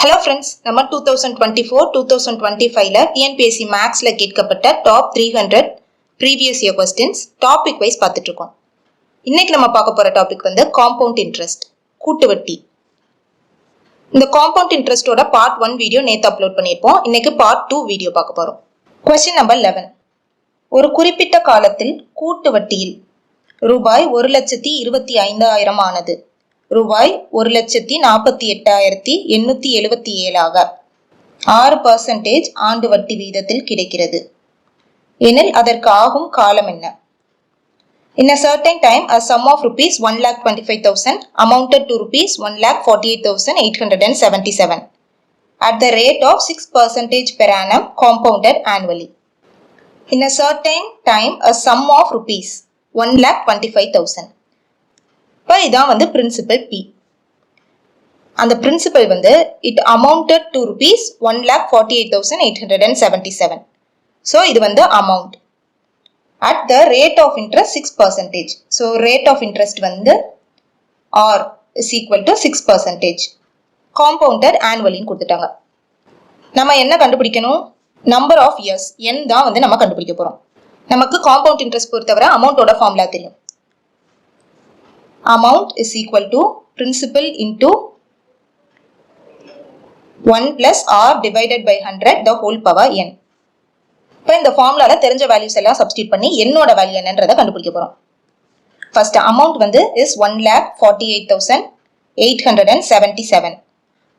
Hello friends, நம்ம 2024-2025ல TNPSC Maxல கேட்கப்பட்ட top 300 previous year questions topic wise பார்த்துட்டு இருக்கோம். இன்னைக்கு நம்ம பார்க்க போற டாபிக் வந்து compound interest, கூட்டு வட்டி. இந்த compound interestோட part 1 வீடியோ நேத்து அப்லோட் பண்ணியிருப்போம். இன்னைக்கு part 2 வீடியோ பார்க்க போறோம். Question number 11. ஒரு குறிப்பிட்ட காலத்தில் கூட்டு வட்டியில் ரூபாய் 1,25,000 ஆனது. ரூபாய் 1,48,877 6% ஆண்டு வட்டி வீதத்தில் கிடைக்கிறது எனில் அதற்கு ஆகும் காலம் என்ன? In a certain time, a sum of rupees 1,25,000 amounted to rupees 1,48,877 at the rate of 6% per annum compounded annually. In a certain time, a sum of rupees 1,25,000. இப்போ இதான் வந்து பிரின்சிபல் P. அந்த பிரின்சிபல் வந்து it amounted to rupees 1,48,877. So இது வந்து amount. At the rate of interest 6%. So rate of interest வந்து R is equal to 6%. Compounded annually கொடுத்துட்டாங்க. நம்ம என்ன கண்டுபிடிக்கணும்? நம்பர் ஆஃப் இயர்ஸ் n தான் வந்து நம்ம கண்டுபிடிக்க போறோம். நமக்கு காம்பவுண்ட் இன்ட்ரெஸ்ட் பொறுத்தவரை அமௌண்டோட ஃபார்முலா தெரியும். Amount is equal to principal into 1 plus R divided by 100 the whole power n. இப்போ இந்த ஃபார்முலால தெரிஞ்ச வேல்யூஸ் எல்லாம் சப்ஸ்டிட் பண்ணி என்னோட வேல்யூ என்னன்றதை கண்டுபிடிக்க போறோம். ஃபர்ஸ்ட் அமௌண்ட் வந்து is 1,48,877.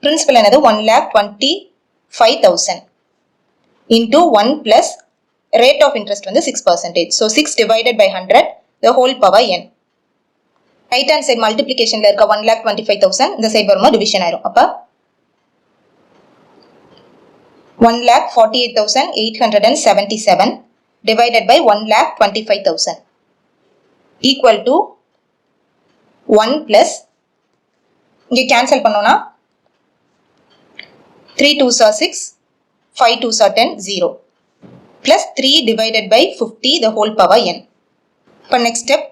பிரின்சிபல் என்னது 1,25,000 into 1 plus rate of interest வந்து 6%. So 6 divided by 100 the whole power n. Right hand side மல்டிப்ளிகேஷன்ல இருக்க 1,25,000 இந்த சைடு வரும்போது டிவிஷன் ஆயிரும். அப்ப 1,48,877 divided by 1,25,000 equal to 1 plus இங்க கேன்சல் பண்ணோம்னா 3 2s are 6 5 2s are 10 0 plus 3 divided by 50 the whole power n. இப்போ next step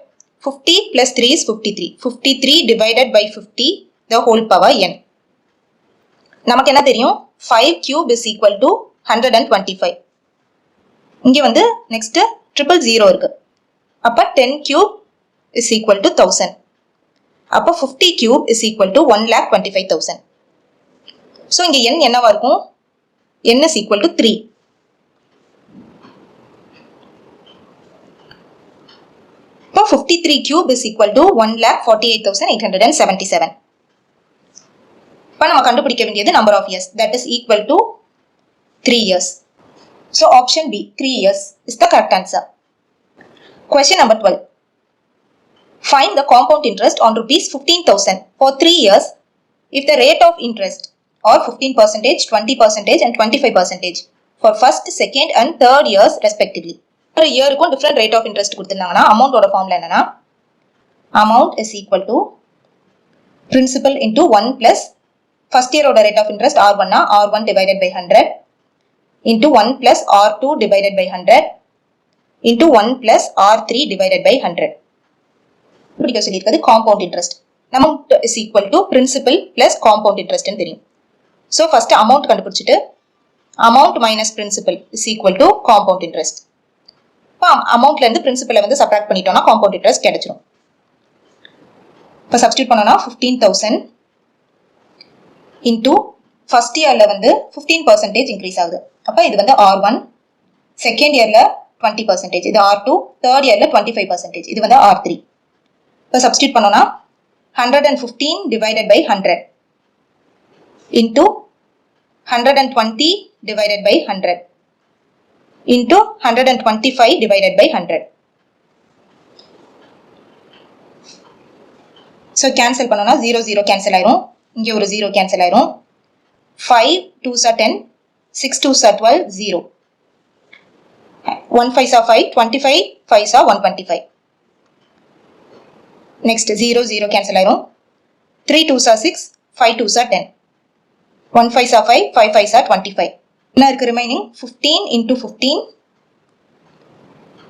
50 plus 3 is 53. 53 divided by 50 the whole power n. நமக்கு என்ன தெரியும்? 5 cube is equal to 125. இங்க வந்து next 000 இருக்கு. அப்ப 10 cube is equal to 1000. அப்ப 50 cube is equal to 1,25,000. So இங்க n என்னவா இருக்கும்? n is equal to 3. இப்போ 53 cube is equal to 1,48,877. இப்போ நம்ம கண்டுபிடிக்க வேண்டியது number of years, that is equal to 3 years. So option B 3 years is the correct answer. Question number 12. Find the compound interest on rupees 15,000 for 3 years if the rate of interest are 15%, 20% and 25% for first, second and third years respectively. ஒரு இயருக்கும் different rate of interest கொடுத்துருந்தாங்கன்னா அமௌண்டோட formula என்னன்னா amount is equal to principal into 1 plus first இயரோட rate of interest R1 R1 divided by 100 into 1 plus R2 divided by 100 into 1 plus R3 divided by 100. இப்படி சொல்லியிருக்கிறது compound interest. Amount is equal to principal plus compound இன்ட்ரெஸ்ட்னு தெரியும். So first amount கண்டுபிடிச்சிட்டு amount minus principal is equal to compound interest. இப்போ அமௌண்ட்ல இருந்து பிரின்சிபலை வந்து subtract பண்ணிட்டோம்னா compound interest கிடைச்சிரும். இப்போ சப்ஸ்டியூட் பண்ணோம்னா 15,000 இன்டூ ஃபர்ஸ்ட் இயர்ல வந்து 15% இன்க்ரீஸ் ஆகுது. அப்போ இது வந்து R1, செகண்ட் இயர்ல 20%, இது R2, தேர்ட் இயர்ல 25%, இது வந்து R3. இப்போ சப்ஸ்டியூட் பண்ணோம்னா 115 divided by 100 into 120 divided by 100 into 125 divided by 100. So cancel பண்ணோம்னா 0 0 cancel ஆயிரும். இங்க ஒரு 0 cancel ஆயிரும். 5 2s are 10, 6 2s are 12, 0. 1 5s are 5, 25 5s are 125. Next 0 0 cancel ஆயிரும். 3 2s are 6, 5 2s are 10. 1 5s are 5, 5 5s are 25. என்ன இருக்கு remaining 15 into 15,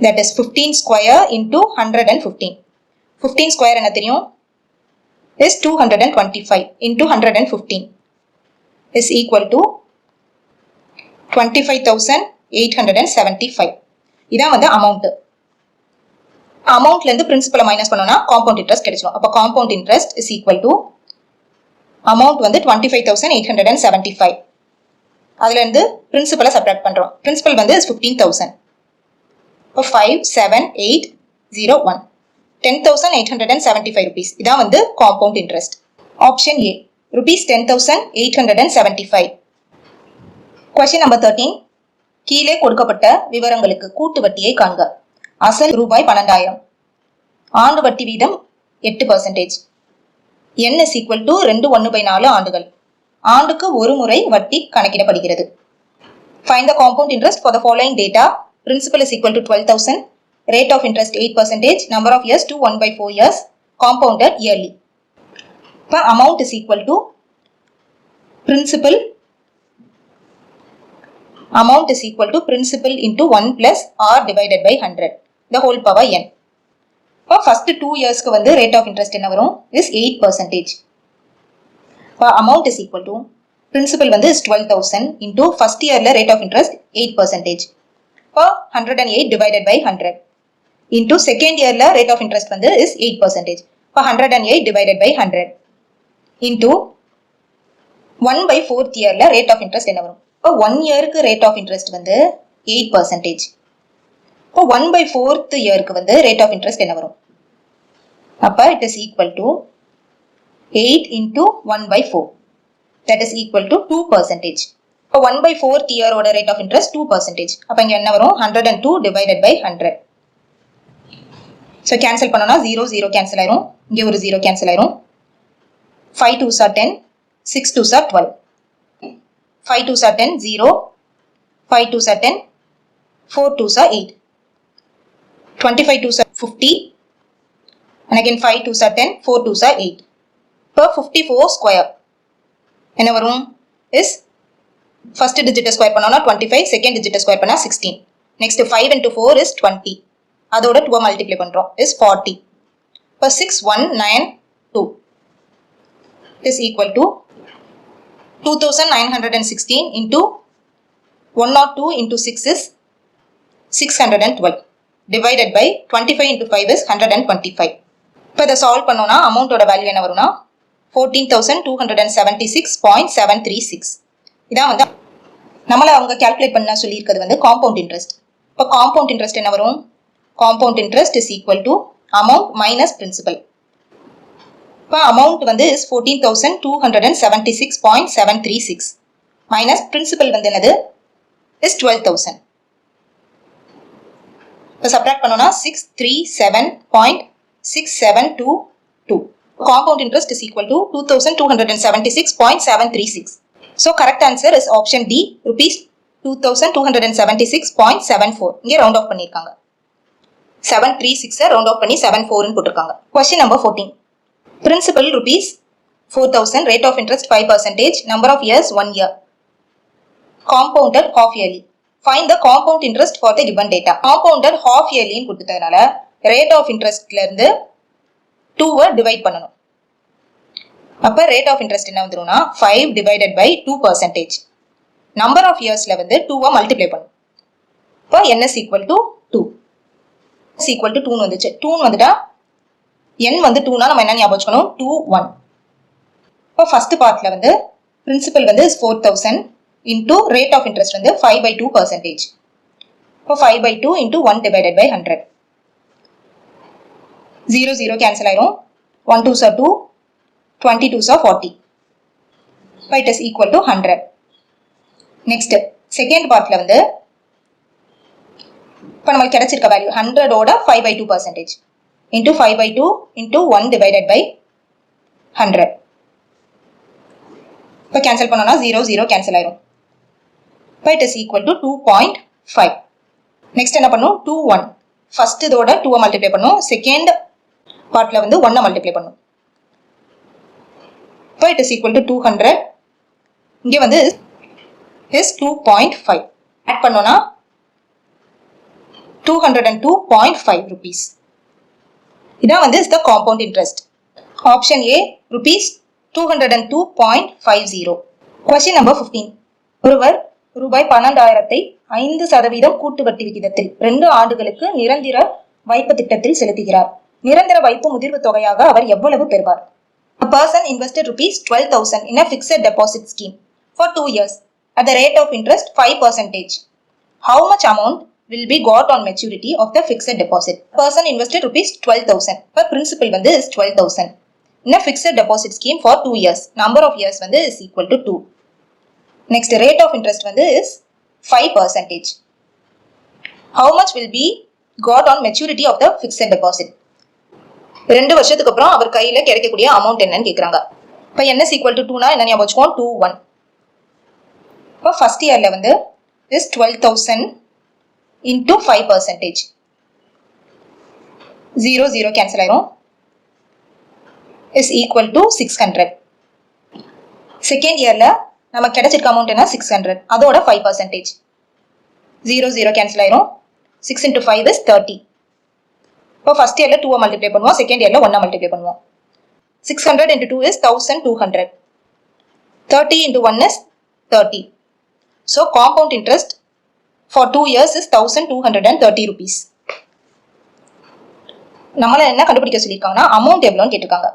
that is 15 square into 115. 15 square என்ன தெரியும் is 225 into 115 is equal to 25,875. இதான் வந்து amount. amountல இருந்து principal minus பண்ணோம்னா compound interest கிடைச்சிடும். அப்ப compound interest is equal to amount வந்து 25,875. அதுல இருந்து principal subtract பண்றோம். principal வந்து is 15,000. அப்ப 57801. 10,875 rupees. இதான் வந்து compound interest. Option A. Rupees 10,875. Question number 13. கீழே கொடுக்கப்பட்ட விவரங்களுக்கு கூட்டு வட்டியை காண்க. அசல் ரூபாய் 12,000. ஆண்டு வட்டி வீதம் 8%. n is equal to 2/1/4 ஆண்டுகள். ஆண்டுக்கு ஒரு முறை வட்டி கணக்கிடப்படுகிறது. Find the compound interest for the following data. Principal is equal to 12,000. Rate of interest 8%. Number of years to 1/4 years. Compounded yearly. இப்போ amount is equal to principal. Amount is equal to principal into 1 plus r divided by 100. The whole power n. இப்போ first 2 yearsக்கு வந்து rate of interest என்ன வரும்? is 8%. இப்போ amount is equal to principal வந்து is 12,000 into first yearல rate of interest 8%. இப்போ 108 divided by 100 into second yearல rate of interest வந்து is 8%. இப்போ 108 divided by 100 into 1/4th yearல rate of interest என்ன வரும்? இப்போ 1 yearக்கு rate of interest வந்து 8%. இப்போ 1/4th yearக்கு வந்து rate of interest என்ன வரும்? அப்ப it is equal to 8 into 1/4. That is equal to 2%. இப்போ 1/4th year ஓட rate of interest 2%. அப்ப இங்க என்ன வரும்? 102 divided by 100. So cancel பண்ணோம்னா 0 0 cancel ஆயிரும். இங்க ஒரு 0 cancel ஆயிரும். 5 2s are 10. 6 2s are 12. 5 2s are 10, 0. 5 2s are 10. 4 2s are 8. 25 2s are 50. And again 5 2s are 10. 4 2s are 8. Per 54 square. என்ன வரும்? is first digit square பண்ணோம்னா 25. Second digit square பண்ணா 16. Next 5 into 4 is 20. அதோட 2 multiply பண்றோம் is 40. Per 6192 is equal to 2,916 into 102 into 6 is 612 divided by 25 into 5 is 125. இப்போ இதை solve பண்ணோம்னா அமௌண்டோட value என்ன வரும்னா 14,276.736. இதான் வந்து நம்மள அவங்க கால்குலேட் பண்ண சொல்லியிருக்கிறது வந்து காம்பவுண்ட் இன்ட்ரெஸ்ட். இப்போ காம்பவுண்ட் இன்ட்ரெஸ்ட் என்ன வரும்? Compound interest is equal to amount minus principal. இப்போ அமௌண்ட் வந்து இஸ் 14,276.736 மைனஸ் பிரின்சிபல் வந்து என்னது இஸ் 12,000. இப்போ சப்ட்ராக்ட் பண்ணோம்னா 637.6722. Compound interest is equal to 2,276.736. So correct answer is option D, rupees 2,276.74. இங்க round off பண்ணிருக்காங்க. 736 round off பண்ணி 74 ன்னு போட்டுருக்காங்க. Question number 14. Principal rupees 4,000, rate of interest 5%, number of years 1 year. Compounded half yearly. Find the compound interest for the given data. Compounded half yearly ன்னு கொடுத்துட்டதுனால rate of interestல இருந்து 2 divide பண்ணணும். அப்ப rate of interest என்ன வந்துரும்னா 5 divided by 2%. Number of இயர்ஸ்ல வந்து 2 multiply பண்ணும். இப்போ n is equal to 2. is equal to 2 வந்துச்சு. 2 வந்துட்டா n வந்து 2 னா நம்ம என்ன ஞாபகம் வச்சுக்கணும்? 2 1. இப்போ ஃபர்ஸ்ட் பார்ட்ல வந்து பிரின்சிபல் வந்து 4,000 into rate of interest வந்து 5/2%. இப்போ 5/2 into 1 divided by 100. 0 0 cancel ஆயிரும். 1 2s are 2, 20 2s are 40. It is equal to 100. Next second partல வந்து இப்போ நமக்கு கிடைச்சிருக்க வேல்யூ 100 ஓட 5/2% into 5/2 into 1 divided by 100. இப்போ கேன்சல் பண்ணோம்னா 0 0 cancel ஆயிரும். It is equal to 2.5. Next என்ன பண்ணும்? 2 1. ஃபர்ஸ்ட் இதோட 2 மல்டிப்ளை பண்ணும். செகண்ட் பார்ட்ல வந்து 1 மல்டிப்ளை பண்ணும். இப்போ it is equal to 200. இங்க வந்து is 2.5. ஆட் பண்ணோம்னா 202.5 rupees. இதான் வந்து is the compound interest. Option A rupees 202.50. Question number 15. ஒருவர் ரூபாய் 12,000 5% கூட்டு வட்டி விகிதத்தில் 2 ஆண்டுகளுக்கு நிரந்தர வைப்பு திட்டத்தில் செலுத்துகிறார். நிரந்தர வைப்பு முதிர்வு தொகையாக அவர் எவ்வளவு பெறுவார்? A person invested rupees 12,000 in a fixed deposit scheme for 2 years at the rate of interest 5%. How much amount will be got on maturity of the fixed deposit? A person invested rupees 12,000. Per principal வந்து is 12,000. In a fixed deposit scheme for 2 years. Number of years வந்து is equal to 2. Next rate of interest வந்து is 5%. How much will be got on maturity of the fixed deposit? 2 வருஷத்துக்கு அப்புறம் அவர் கையில கிடைக்கக்கூடிய amount என்னன்னு கேக்குறாங்க. இப்போ n is equal to 2 னா என்ன ஞாபகம் வச்சுக்கோம்? 2 1. இப்போ ஃபர்ஸ்ட் இயர்ல வந்து is 12,000 into 5%. 0 0 கேன்சல் ஆயிரும். is equal to 600. செகண்ட் இயர்ல நமக்கு கிடைச்சிருக்க அமௌண்ட் என்ன 600. அதோட 5%. 0 0 கேன்சல் ஆயிரும். 6 into 5 is 30. இப்போ ஃபர்ஸ்ட் இயர்ல 2 மல்டிப்ளை பண்ணுவோம், செகண்ட் இயர்ல 1 மல்டிப்ளை பண்ணுவோம். 600 into 2 is 1200. 30 into 1 is 30. So compound interest for 2 years is 1230 rupees. நம்மள என்ன கண்டுபிடிக்க சொல்லிருக்காங்கன்னா அமௌண்ட் எவ்வளவுன்னு கேட்டிருக்காங்க.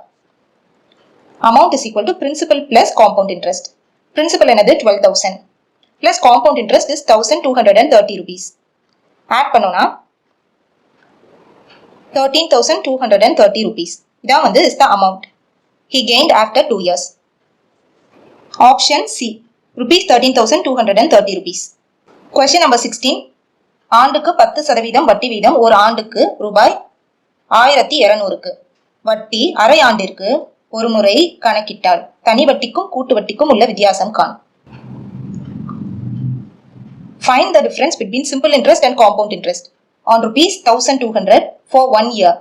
Amount is equal to principal plus compound interest. Principal என்னது 12,000 plus compound interest is 1230 rupees. Add பண்ணோம்னா 13,230 rupees. இதான் வந்து is the amount he gained after 2 years. Option C. Rupees 13,230 rupees. Question number 16. ஆண்டுக்கு 10% வட்டி வீதம் ஒரு ஆண்டுக்கு ரூபாய் 1200க்கு வட்டி அரை ஆண்டிற்கு ஒரு முறை கணக்கிட்டால் தனி வட்டிக்கும் கூட்டு வட்டிக்கும் உள்ள வித்தியாசம் காண். Find the difference between simple interest and compound interest on rupees 1200 for 1 year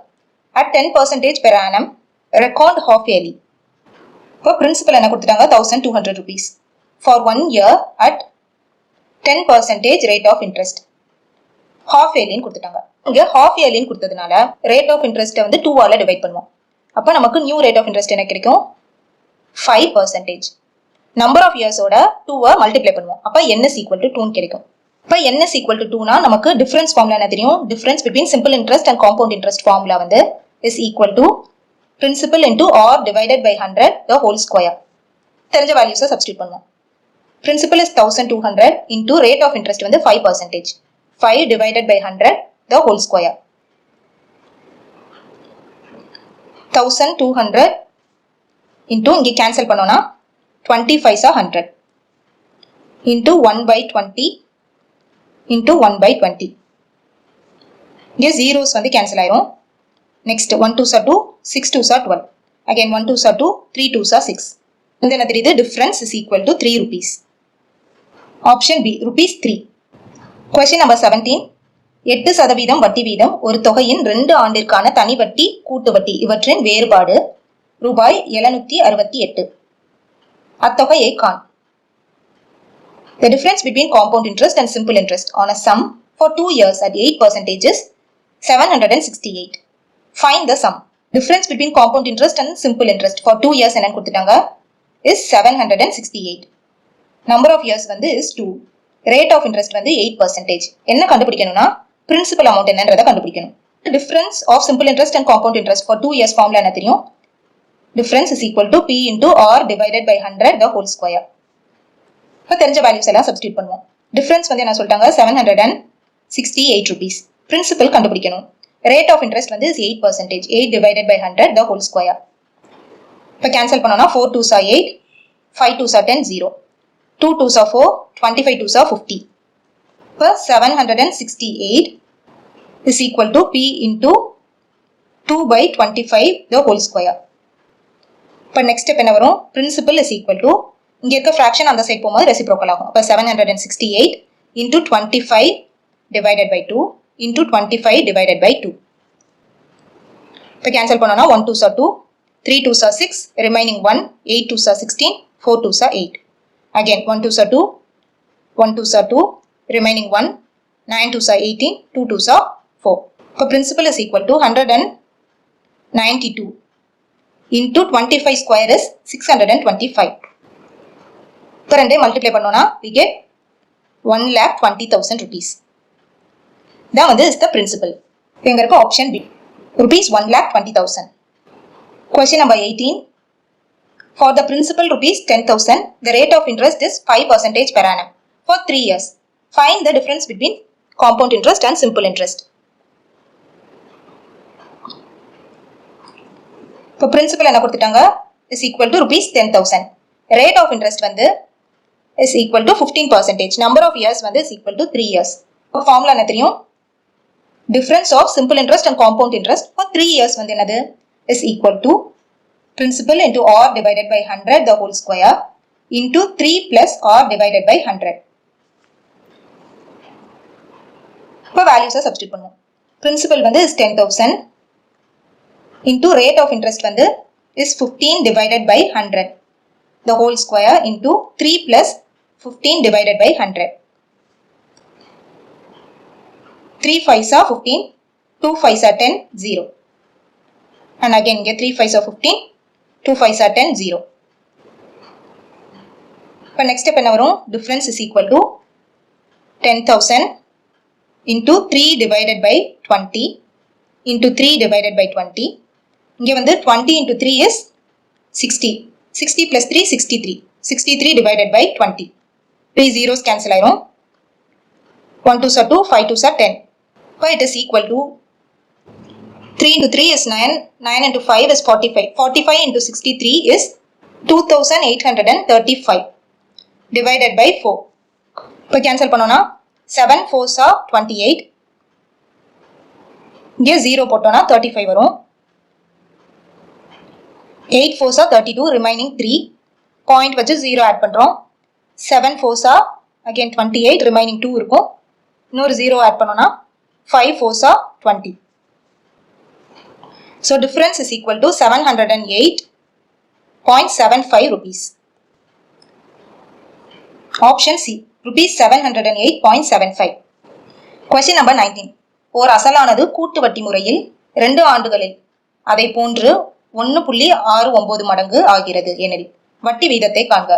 at 10% per annum record half yearly. இப்போ principal என்ன கொடுத்துட்டாங்க 1200 rupees for 1 year at 10% rate of interest. half yearly கொடுத்துட்டாங்க. இங்க half yearly கொடுத்ததுனால rate of interest வந்து 2 ஆல divide பண்ணுவோம். அப்ப நமக்கு நியூ ரேட் ஆஃப் இன்ட்ரெஸ்ட் என்ன கிடைக்கும் 5%. நம்பர் ஆஃப் இயர்ஸோட 2 மல்டிப்ளை பண்ணுவோம். அப்ப n is equal to 2 கிடைக்கும். இப்ப n is equal to 2 னா நமக்கு டிஃபரன்ஸ் ஃபார்முலா என்ன தெரியும்? Difference between simple interest and compound interest formula வந்து is equal to principal into r divided by 100 the whole square. தெரிஞ்ச வேல்யூஸை சப்ஸ்டிட்யூட் பண்ணுவோம். Principal is 1200 into rate of interest வந்து 5%. 5 divided by 100 the whole square. 1200 into இங்க cancel பண்ணோம்னா 25 100 into 1 by 20 into 1 by 20. இங்க zeros வந்து cancel ஆயிரும். Next 1 2s are 2, 6 2s are 12. Again 1 2s are 2, 3 2s are 6. இந்த என்ன தெரியுது? Difference is equal to 3 rupees. Option B, rupees 3. Question number 17. 8% வட்டி வீதம் ஒரு தொகையின் 2 ஆண்டிற்கான தனி வட்டி கூட்டு வட்டி இவற்றின் வேறுபாடு ரூபாய் 768. அத்தொகையை காண். The difference between compound interest and simple interest on a sum for 2 years at 8% is 768. Find the sum. Difference between compound interest and simple interest for 2 years என்னன்னு கொடுத்துட்டாங்க is 768. Number of years வந்து is 2. Rate of interest வந்து 8%. என்ன கண்டுபிடிக்கணும்னா principal amount என்னன்றதை கண்டுபிடிக்கணும். Difference of simple interest and compound interest for 2 years formula என்ன தெரியும்? Difference is equal to P into R divided by 100 the whole square. இப்போ தெரிஞ்ச வேல்யூஸ் எல்லாம் சப்ஸ்டிட்யூட் பண்ணுவோம். Difference வந்து என்ன சொல்லிட்டாங்க 768 rupees. Principal கண்டுபிடிக்கணும். Rate of interest வந்து is 8%. 8 divided by 100 the whole square. இப்போ கேன்சல் பண்ணோம்னா 4 2s are 8, 5 2s are 10, 0. 2 2s are 4, 25 2s are 50. இப்போ 768 is equal to P into 2 by 25 the whole square. இப்போ next step என்ன வரும்? Principal is equal to இங்க இருக்க fraction அந்த side போகும்போது reciprocal ஆகும். அப்போ 768 into 25 divided by 2 into 25 divided by 2. இப்போ cancel பண்ணோம்னா 1 2s are 2, 3 2s are 6, remaining 1, 8 2s are 16, 4 2s are 8. Again 1 2s are 2, 1 2s are 2, remaining 1, 9 2s are 18, 2 2s are 4. So principal is equal to 192 into 25 square is 625. இப்போ ரெண்டே multiply பண்ணோம்னா we get 1,20,000 rupees. இதான் வந்து is the principal. இங்க இருக்க option B rupees 1,20,000. Question number 18. For the principal rupees 10,000, the rate of interest is 5% per annum for 3 years. Find the difference between compound interest and simple interest. இப்போ principal என்ன கொடுத்துட்டாங்க is equal to rupees 10,000. Rate of interest வந்து is equal to 15%. Number of years வந்து is equal to 3 years. இப்போ formula என்ன தெரியும்? Difference of simple interest and compound interest for 3 years வந்து என்னது is equal to principal into r divided by 100 the whole square into 3 plus r divided by 100. இப்போ values substitute பண்ணுவோம். Principal வந்து is 10,000 into rate of interest வந்து is 15 divided by 100 the whole square into 3 plus 15 divided by 100. 3 5s are 15, 2 5s are 10, 0. And again get 3 5s are 15, 2 5s are 10, 0. இப்போ next step என்ன வரும்? Difference is equal to 10,000 into 3 divided by 20 into 3 divided by 20. இங்கே வந்து 20 into 3 is 60. 60 plus 3, 63. 63 divided by 20. 3 zeros cancel ஆயிரும். 1 2s are 2, 5 2s are 10. So it is equal to 3 into 3 is 9, 9 into 5 is 45. 45 into 63 is 2,835 divided by 4. இப்போ cancel பண்ணோம்னா 7 4s are 28. இங்கே 0 போட்டோம்னா 35 வரும். 8 4s are 32, remaining 3. Point வச்சு 0 add பண்றோம். 7 4s are again 28, remaining 2 இருக்கும். இன்னொரு 0 add பண்ணோம்னா 5 4s are 20. So difference is equal to 708.75 rupees. Option C, rupees 708.75. Question number 19. ஓர் அசலானது கூட்டு வட்டி முறையில் 2 ஆண்டுகளில் அதை போன்று 1.69 மடங்கு ஆகிறது எனில் வட்டி வீதத்தை காண்க.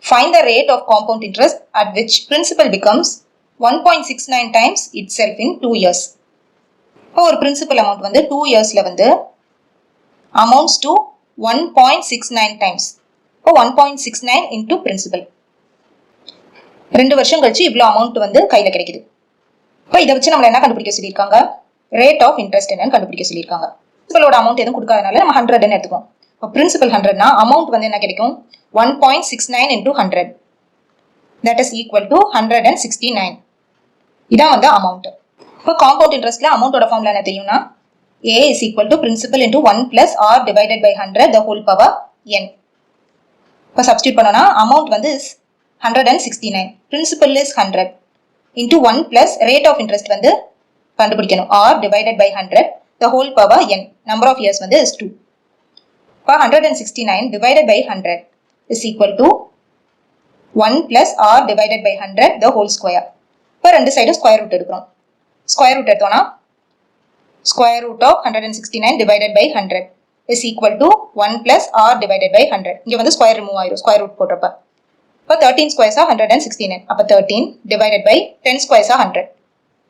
Find the rate of compound interest at which principal becomes 1.69 times itself in 2 years. இப்போ ஒரு principal amount வந்து 2 yearsல வந்து amounts to 1.69 times. இப்போ 1.69 into principal. 2 வருஷம் கழிச்சு இவ்வளோ அமௌண்ட் வந்து கையில கிடைக்குது. இப்போ இதை வச்சு நம்மள என்ன கண்டுபிடிக்க சொல்லியிருக்காங்க? ரேட் ஆஃப் இன்ட்ரெஸ்ட் என்னன்னு கண்டுபிடிக்க சொல்லியிருக்காங்க. பிரின்சிபலோட அமௌண்ட் எதுவும் கொடுக்காதனால நம்ம 100ன்னு எடுத்துக்கோம். இப்போ பிரின்சிபல் 100னா அமௌண்ட் வந்து என்ன கிடைக்கும்? 1.69 into 100. That is equal to 169. இதான் வந்து அமௌண்ட். இப்போ காம்பவுண்ட் இன்ட்ரெஸ்ட்ல அமௌண்டோட ஃபார்முலா என்ன தெரியும்னா A is equal to principal into 1 plus R divided by 100 the whole power n. இப்போ சப்ஸ்டியூட் பண்ணோம்னா அமௌண்ட் வந்து is 169. Principal is 100 into 1 plus rate of interest வந்து கண்டுபிடிக்கணும். R divided by 100 the whole power n. Number of years வந்து is 2. இப்போ 169 divided by 100 is equal to 1 plus R divided by 100 the whole square. இப்போ ரெண்டு சைடும் square root எடுக்கிறோம். Square root எடுத்தோம்னா square root of 169 divided by 100 is equal to 1 plus R divided by 100. இங்க வந்து square remove ஆயிரும் square root போடுறப்ப. இப்போ 13 squares are 169. அப்போ 13 divided by 10 squares are 100.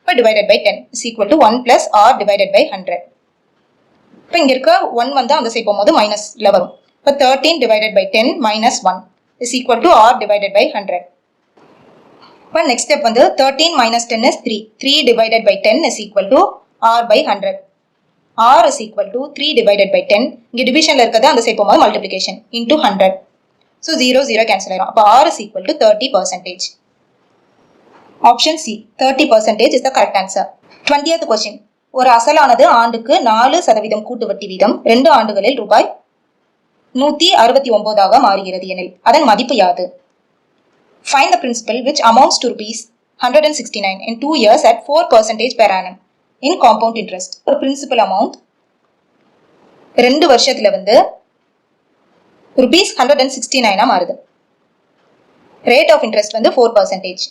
இப்போ divided by 10 is equal to 1 plus R divided by 100. இப்போ இங்க இருக்க 1 வந்து அந்த சைடு போகும்போது மைனஸ்ல வரும். இப்போ 13 divided by 10 minus 1 is equal to R divided by 100. இப்போ next step வந்து 13 minus 10 is 3. 3 divided by 10 is equal to R by 100. R is equal to 3 divided by 10. இங்க டிவிஷன்ல இருக்கிறது அந்த சைடு போகும்போது மல்டிப்ளிகேஷன் into 100. So 0 0 cancel ஆயிரும். அப்போ R is equal to 30%. Option C, 30% is the correct answer. 20th question. ஒரு அசலானது ஆண்டுக்கு 4% கூட்டு வட்டி வீதம் 2 ஆண்டுகளில் ரூபாய் 169 மாறுகிறது எனில் அதன் மதிப்பு யாது? Find the principal which amounts to rupees 169 in 2 years at 4% per annum in compound interest. ஒரு principal amount 2 வருஷத்துல வந்து rupees 169 மாறுது. Rate of interest வந்து 4%.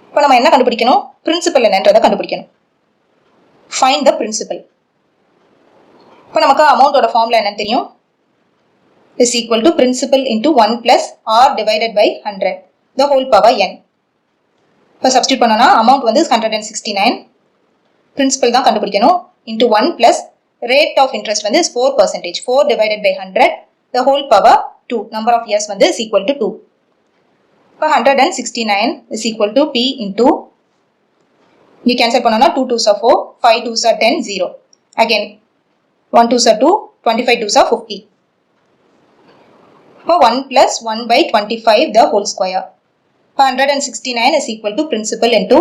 இப்போ நம்ம என்ன கண்டுபிடிக்கணும்? பிரின்சிபல் என்னன்றதை கண்டுபிடிக்கணும். Find the principal. இப்போ நமக்கு அமௌண்டோட ஃபார்முலா என்னன்னு தெரியும்? is equal to principal into 1 plus r divided by 100 the whole power n. இப்போ substitute பண்ணோம்னா amount வந்து 169, principal தான் கண்டுபிடிக்கணும், into 1 plus rate of interest வந்து 4%, 4 divided by 100 the whole power 2, number of years வந்து is equal to 2. இப்போ 169 is equal to p into, இங்கே cancel பண்ணோம்னா 2 2s are 4, 5 2s are 10, 0. Again 1 2s are 2, 25 2s are 50. இப்போ 1 plus 1 by 25 the whole square. இப்போ 169 is equal to principal into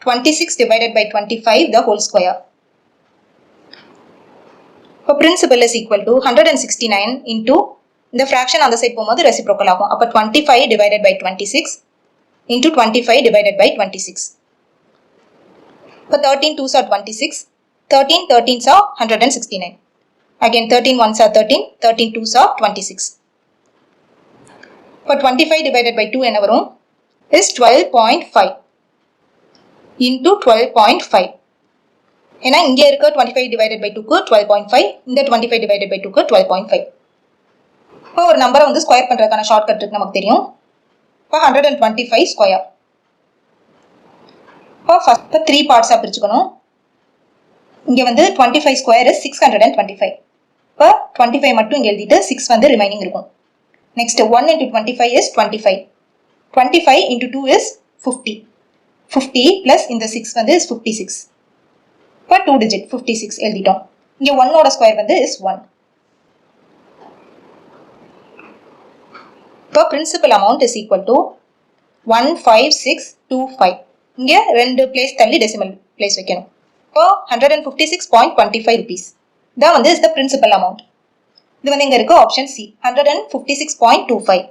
26 divided by 25 the whole square. இப்போ principal is equal to 169 into இந்த fraction அந்த side போகும்போது reciprocal ஆகும். அப்போ 25 divided by 26 into 25 divided by 26. இப்போ 13 2s are 26, 13 13s are 169. Again 13 1s are 13, 13 2s are 26. இப்போ 25 divided by 2 என்ன வரும்? is 12.5 into 12.5. ஏன்னா இங்கே இருக்க 25 divided by 2 க்கு 12.5, இந்த 25 divided by 2 க்கு 12.5. இப்போ ஒரு நம்பரை வந்து ஸ்கொயர் பண்றதுக்கான ஷார்ட்கட் இருக்கு நமக்கு தெரியும். இப்போ 125 ஸ்கொயர். இப்போ ஃபர்ஸ்ட் 3 பார்ட்ஸா பிரிச்சுக்கணும். இங்க வந்து 25 ஸ்கொயர் is 625. இப்போ 25 மட்டும் இங்க எழுதிட்டு 6 வந்து ரிமைனிங் இருக்கும். Next 1 into 25 is 25. 25 into 2 is 50. 50 plus இந்த 6 வந்து is 56. இப்போ 2 digit 56 எழுதிட்டோம். இங்க 1 ஓட ஸ்கொயர் வந்து is 1. இப்போ principal amount is equal to 15625. இங்க ரெண்டு பிளேஸ் தள்ளி டெசிமல் பிளேஸ் வைக்கணும். இப்போ 156.25 rupees. இதான் வந்து is the principal amount. இது வந்து இங்க இருக்கு ஆப்ஷன் C 156.25.